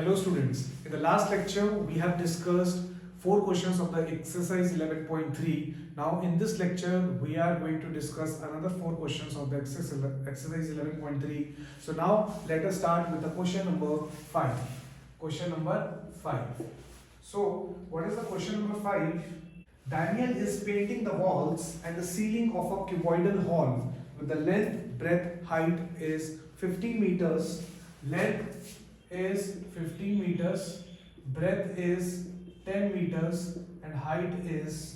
Hello students, in the last lecture we have discussed 4 questions of the exercise 11.3. Now in this lecture we are going to discuss another 4 questions of the exercise 11.3. So now let us start with the question number 5. Question number 5. So what is the question number 5? Daniel is painting the walls and the ceiling of a cuboidal hall with the length, breadth, height is 15 meters. Length is 15 meters, breadth is 10 meters and height is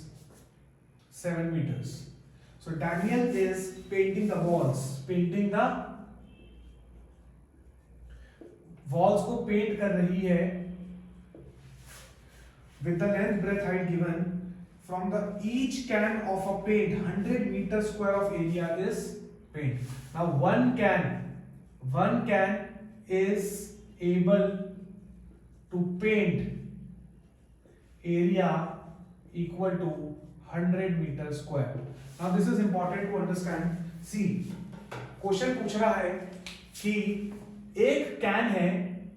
7 meters. So Daniel is painting the walls, को paint कर रही है with the length, breadth, height given. From the each can of a paint, 100 meter square of area is paint. Now one can is able to paint area equal to 100 meter square. Now this is important to understand. See, question पूछ रहा है कि एक can है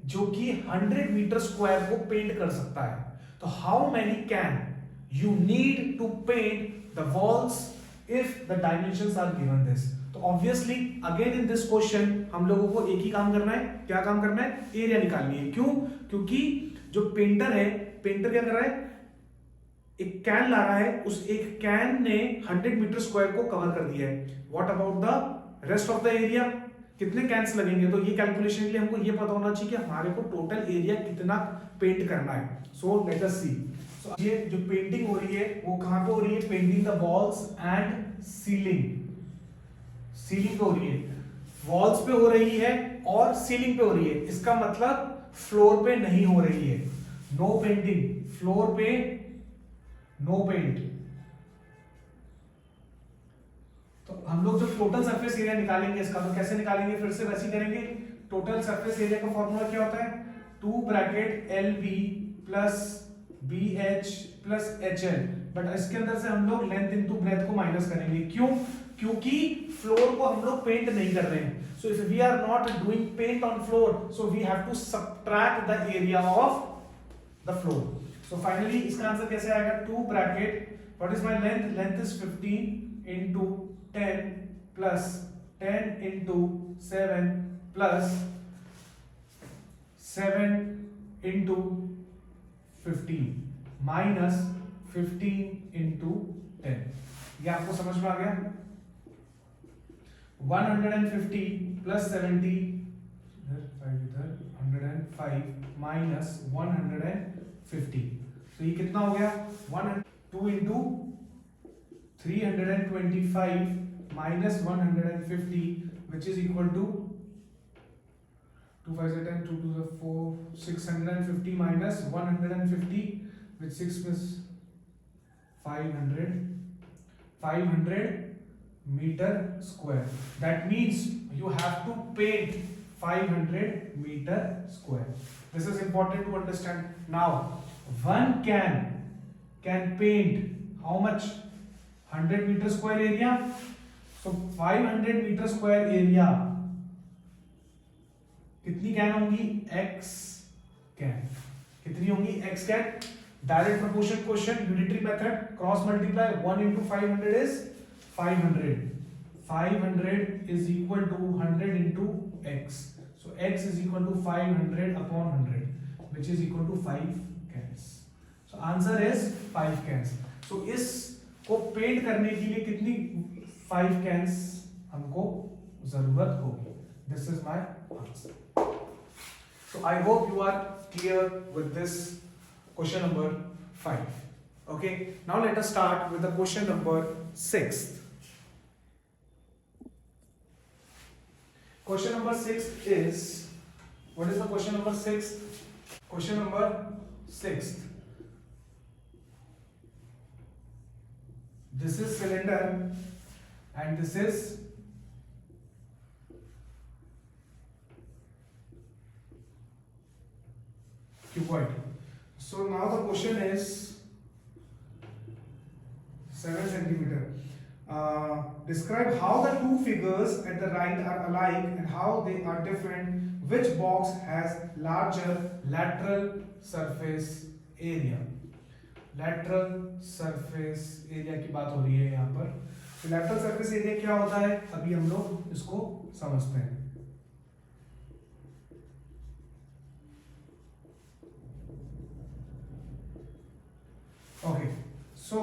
जो कि 100 metre square को paint कर सकता है. तो how many can you need to paint the walls if the dimensions are given this. तो obviously again in this question हम लोगों को एक ही काम करना है. क्या काम करना है? एरिया निकालनी है. क्यों? क्योंकि जो पेंटर क्या कर रहा है? एक कैन ला रहा है, उस एक कैन ने 100 मीटर स्क्वायर को कवर कर दिया है. What about the rest of the area? कितने कैन्स लगेंगे? तो ये कैलकुलेशन के लिए हमको ये पता होना चाहिए कि हमारे को टोटल एरिया कितना पेंट करना है. सो लेट अस सी. So, ये जो पेंटिंग हो रही है वो कहां पे हो रही है? Painting the walls and ceiling पे हो रही है. वॉल्स पे हो रही है और सीलिंग पे हो रही है. इसका मतलब फ्लोर पे नहीं हो रही है. नो पेंटिंग, फ्लोर पे नो पेंट. तो हम लोग जब टोटल सरफेस एरिया निकालेंगे इसका, तो कैसे निकालेंगे? फिर से वैसे करेंगे. टोटल सरफेस एरिया का फॉर्मूला क्या होता है? 2 bracket LB plus BH plus HL. But इसके अंदर से हम लोग लेंथ इनटू ब्रेथ को माइनस करेंगे. क्यों? क्योंकि फ्लोर को हम लोग पेंट नहीं कर रहे हैं. So if we are not doing paint on floor, so we have to subtract the area of the floor. So finally इसका आंसर कैसे आएगा? 2 bracket, what is my length? Length is 15 into 10 plus 10 into 7 plus 7 into 15 minus 15 into 10. ये आपको समझ में आ गया? 150 plus 70 इधर 105 minus 150. तो ये कितना हो गया? 2 into 325 minus 150 which is equal to 2 5 10 2 2 4 650 minus 150 with 6 plus 500 meter square. That means you have to paint 500 meter square. This is important to understand. Now one can paint how much? 100 meter square area. So 500 meter square area कितनी can होंगी? X can. कितनी होंगी? X can. Direct proportion question, unitary method, cross multiply. 1 into 500 is 500. 500 is equal to 100 into X. So X is equal to 500 upon 100, which is equal to 5 cans. So answer is 5 cans. So इस को paint करने के लिए कितनी 5 cans हमको जरूरत होगी. This is my answer. So I hope you are clear with this question number 5. Okay, now let us start with the question number 6. Question number 6 is, what is the question number 6? Question number 6. This is cylinder and this is cuboid. So now the question is 7 centimeter. Describe how the two figures at the right are alike and how they are different which box has larger lateral surface area? lateral surface area की बात हो रही है यहाँ पर। तो lateral surface area क्या होता है, अभी हम लोग इसको समझते हैं। Okay, so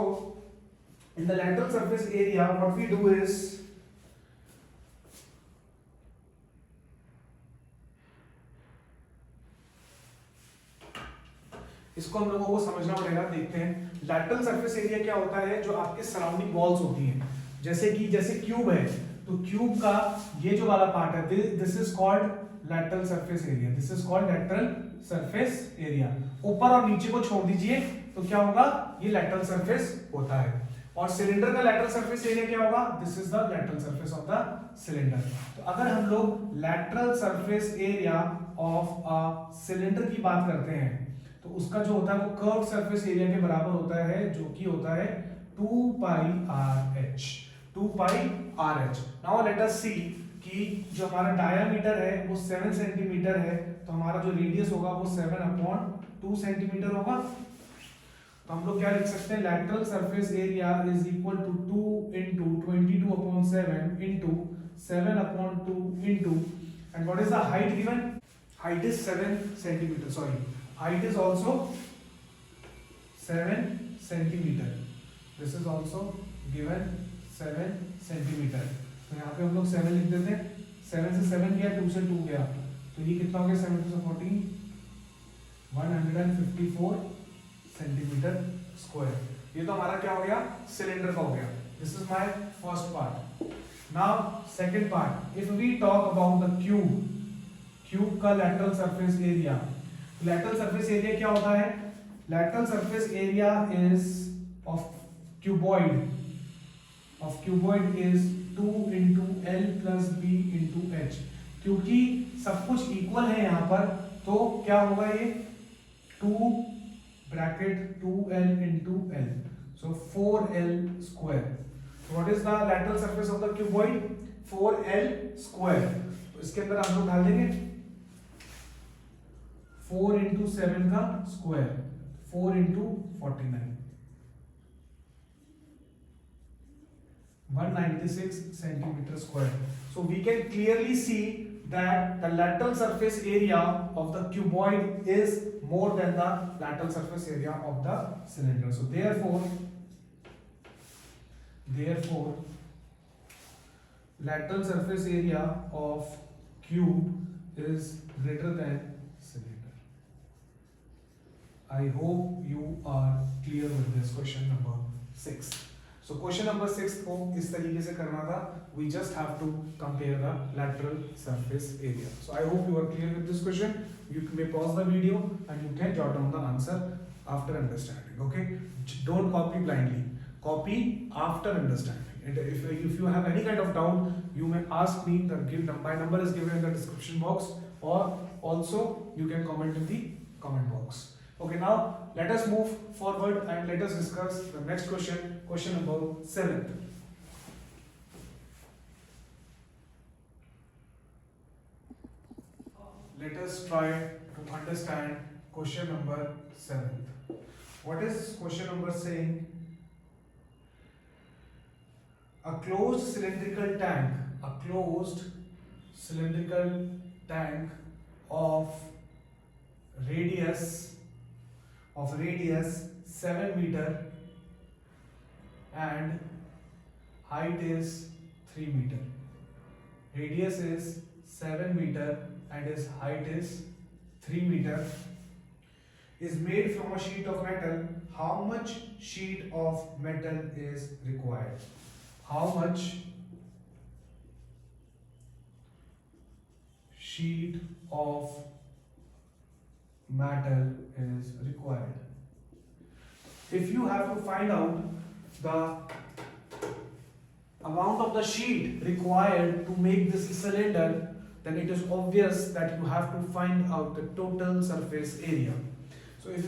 in the lateral surface area, what we do is इसको हम लोगों को समझना पड़ेगा। देखते हैं लैटरल सरफेस एरिया क्या होता है, जो आपके सराउंडिंग वॉल्स होती हैं, जैसे क्यूब है, तो क्यूब का ये जो वाला पार्ट है, this is called lateral surface area, this is called lateral surface area. ऊपर और नीचे को छोड़ दीजिए तो क्या होगा, ये लैटरल सरफेस होता है। और सिलेंडर का लैटरल सरफेस एरिया क्या होगा, this is the lateral surface of the cylinder. तो अगर हम लोग lateral surface area of a cylinder की बात करते हैं तो उसका जो होता है वो कर्व सरफेस एरिया के बराबर होता है, जो कि होता है 2 pi R H, 2 pi R H. Now let us see कि जो हमारा डायमीटर है वो 7 सेंटीमीटर है, तो हमारा जो रेडियस होगा वो 7/2 सेंटीमीटर होगा। तो हम लोग क्या लिख सकते हैं, lateral surface area is equal to 2 into 22/7 into 7/2 into, and what is the height given? Height is 7 centimeter, sorry, height is also 7 centimeter, this is also given 7 centimeter। तो यहाँ पे हम लोग 7 लिख देते हैं, 7 से 7 गया, 2 से 2 गया, तो ये कितना हो गया, 7 to 14, 154 सेंटीमीटर स्क्वायर। ये तो हमारा क्या हो गया, सिलेंडर का हो गया। This is my first part. Now second part, if we talk about the cube, cube का lateral surface area. Lateral surface area क्या होता है, lateral surface area is of cuboid is 2 into L plus B into H। क्योंकि सब कुछ equal है यहाँ पर, तो क्या होगा, ये 2 bracket 2L into L, so 4L square। What is the lateral surface of the cuboid? 4L square। तो इसके अंदर हम लोग डाल देंगे 4 into 7 का square, 4 into 49, 196 centimeter square। So we can clearly see that the lateral surface area of the cuboid is more than the lateral surface area of the cylinder। So therefore lateral surface area of cube is greater than cylinder। I hope you are clear with this question number 6। So question number 6 को इस तरीके से करना था, we just have to compare the lateral surface area। So I hope you are clear with this question। You may pause the video and you can jot down the answer after understanding, okay? Don't copy blindly, copy after understanding। And if you have any kind of doubt, you may ask me, my number is given in the description box, or also you can comment in the comment box। Okay, now let us move forward and let us discuss the next question, question number 7। Let us try to understand question number 7। What is question number saying? A closed cylindrical tank of radius 7 meter and height is 3 meter। Radius is 7 meter and his height is 3 meter, is made from a sheet of metal। How much sheet of metal is required? How much sheet of metal is required? If you have to find out the amount of the sheet required to make this cylinder, then it is obvious that you have to find out the total surface area। So if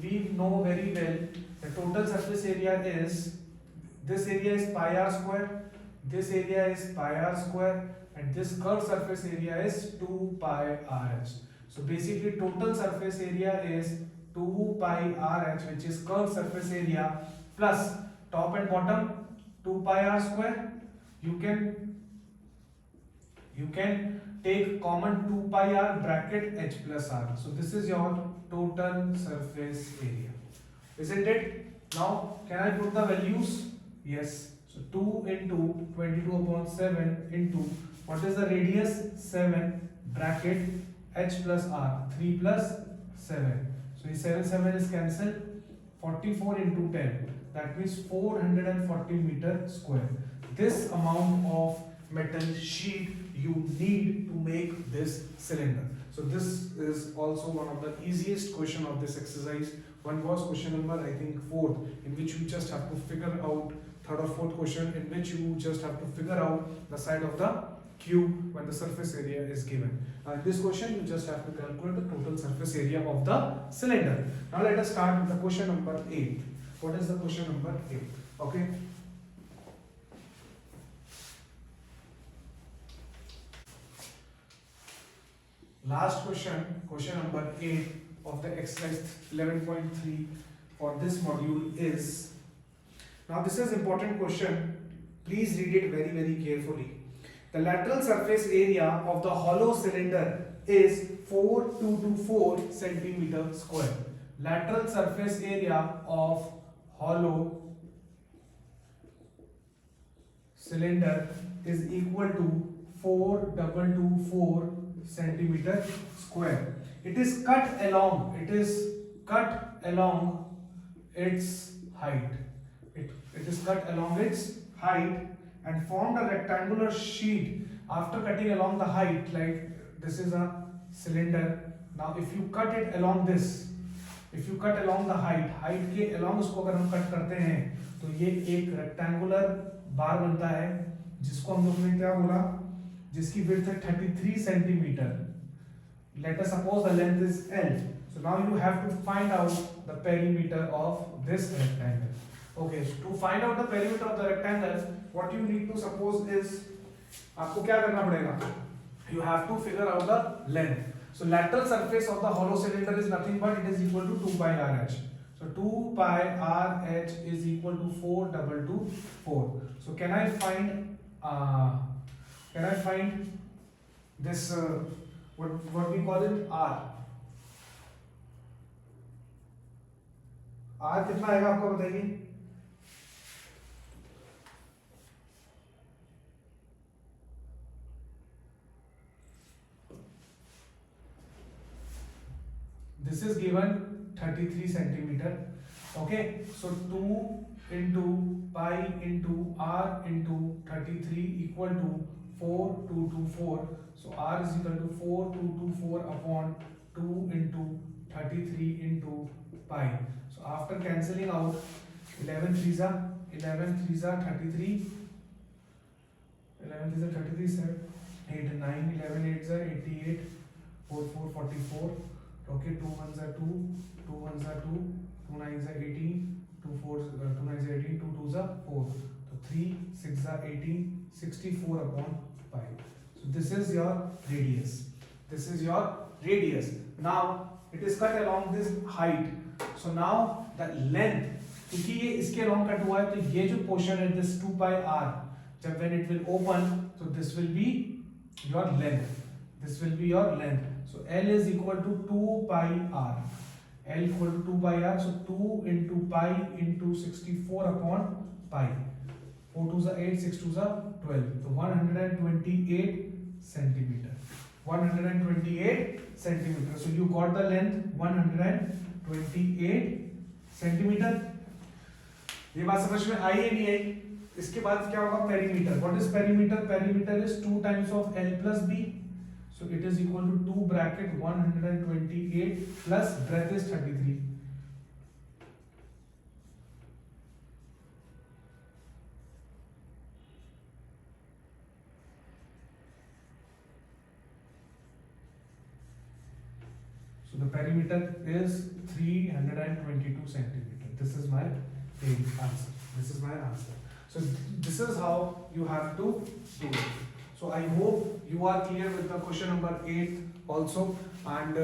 we know very well the total surface area is, this area is pi r square, this area is pi r square, and this curved surface area is 2 pi rh. So basically total surface area is 2 pi rh, which is curved surface area, plus top and bottom 2 pi r square. You can take common 2 pi r bracket h plus r. So this is your total surface area, isn't it? Now can I put the values? Yes. So 2 into 22 upon 7 into what is the radius? 7 bracket h plus r, 3 plus 7. So 7 is cancelled. 44 into 10, that means 440 meter square. This amount of metal sheet you need to make this cylinder. So this is also one of the easiest question of this exercise. One was question number, I think, 4th, in which you just have to figure out, 3rd or 4th question, in which you just have to figure out the side of the cube when the surface area is given. Now in this question you just have to calculate the total surface area of the cylinder. Now let us start with the question number 8. What is the question number 8? Okay. Last question, question number 8 of the exercise 11.3 for this module is, now this is important question, please read it very, very carefully. The lateral surface area of the hollow cylinder is 4224 centimeter square. Lateral surface area of hollow cylinder is equal to 4224 centimeter square. It is cut along its height. It is cut along its height and formed a rectangular sheet after cutting along the height. Like this is a cylinder. Now if you cut it along this, if you cut along the height के along उसको अगर हम cut करते हैं तो ये एक rectangular बार बनता है, जिसको हम लोग ने क्या बोला, जिसकी width है 33 centimeter. Let us suppose the length is L. So now you have to find out the perimeter of this rectangle. Okay, so to find out the perimeter of the rectangle, what you need to suppose is, आपको क्या करना पड़ेगा? You have to figure out the length. So lateral surface of the hollow cylinder is nothing but it is equal to 2 pi RH. So 2 pi RH is equal to 4224. So can I find this what we call it R? R कितना आएगा आपको बताइए? This is given 33 centimeter. Okay, so 2 into pi into r into 33 equal to 4224. So r is equal to 4224 upon 2 into 33 into pi. So after cancelling out, 11 threes are 33. 11 threes are 33, 7, 8, 9, 11 8s are 88, 4, 4, 44. Okay, 2 1s are 2, 2 1s are 2, 2 9s are 18, 2 4s 2 9s are 18, 2 2s are 4. So 3 6 are 18, 64 upon pi. So this is your radius. This is your radius. Now it is cut along this height. So now the length, क्योंकि ये इसके along cut हुआ है, तो ये जो portion है this 2 pi r, जब when it will open, so this will be your length. This will be your length. So L is equal to 2 pi r. L equal to 2 pi r. So 2 into pi into 64 upon pi. 4 2s are 8, 6 2s are 12. So 128 centimeter. 128 centimeter. So you got the length 128 centimeter. ये बात समझ में आई है नहीं आई? इसके बाद क्या होगा? Perimeter. What is perimeter? Perimeter is 2 times of L plus B. So it is equal to 2 bracket 128 plus breadth is 33. So the perimeter is 322 centimeter. This is my answer. This is my answer. So this is how you have to do it. So I hope you are clear with the question number 8 also, and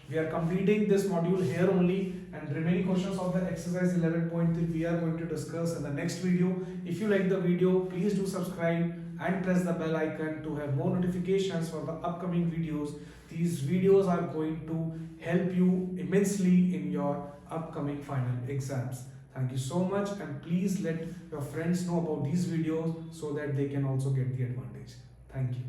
we are completing this module here only, and remaining questions of the exercise 11.3 we are going to discuss in the next video. If you like the video, please do subscribe and press the bell icon to have more notifications for the upcoming videos. These videos are going to help you immensely in your upcoming final exams. Thank you so much, and please let your friends know about these videos so that they can also get the advantage. Thank you.